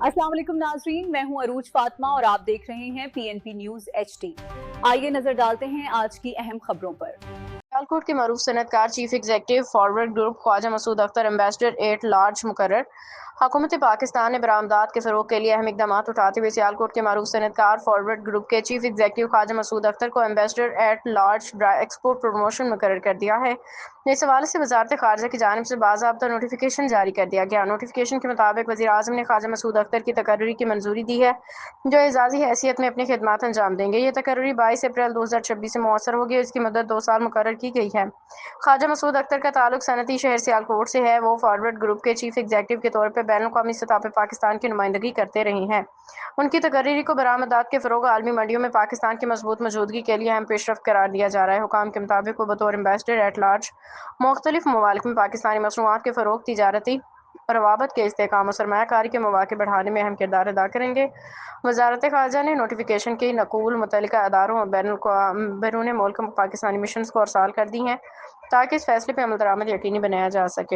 अस्सलाम वालेकुम नाजरीन, मैं हूं अरूज फातिमा और आप देख रहे हैं PNP न्यूज HD। आइए नजर डालते हैं आज की अहम खबरों पर। सियालकोट के मरूफ सनतकार chief executive forward group Khwaja Masood Akhtar ambassador at large मुकर्रर। हुकूमत पाकिस्तान ने बरामदात के फ़रोग के लिए अहम इकदाम उठाते हुए सियालकोट के मरूफ सनतकार फॉरवर्ड ग्रुप के चीफ एग्जीक्यूटिव ख्वाजा मसूद अख्तर को ambassador at large export promotion मुकर्रर कर दिया है। इस हवाले से वजारत खारजा की जानिब से बाज़ाब्ता नोटिफिकेशन जारी कर दिया गया। नोटिफिकेशन के मुताबिक वज़ीर आज़म ने ख्वाजा मसूद अख्तर की तकर्री की मंजूरी दी है, जो एजाज़ी हैसियत में अपनी खिदमत अंजाम देंगे। ये तकर्री 22 अप्रैल 2026 से मौसर होगी और इसकी मदद 2 साल मुकर्रर की गई है। ख्वाजा मसूद अख्तर का ताल्लुक सनती शहर सियालकोट से है। वो फॉरवर्ड ग्रुप के चीफ एग्जीक्यूटिव के तौर पर बैनुल अक़वामी सतह पर पाकिस्तान की नुमाइंदगी करते रहे हैं। उनकी तकर्री को बरामदात के फ़रोग़ आलमी मंडियों में पाकिस्तान की मजबूत मौजूदगी के लिए अहम पेशरफ्त करार दिया जा रहा है। हुकाम के मुताबिक वो बतौर एम्बेसडर एट लार्ज मुख्तलिफ ममालिक में पाकिस्तानी मसनूआत के फ़रोग़, तिजारती रवाबत के इस्तेहकाम और सरमायाकारी के मौक़े बढ़ाने में अहम किरदार अदा करेंगे। वज़ारत ख़ारजा ने नोटिफिकेशन की नक़ूल मुतल्लिका अदारों और बैरून मुल्क पाकिस्तानी मिशंस को अरसाल कर दी हैं, ताकि इस फैसले पर अमल दरामद यकीनी बनाया जा सके।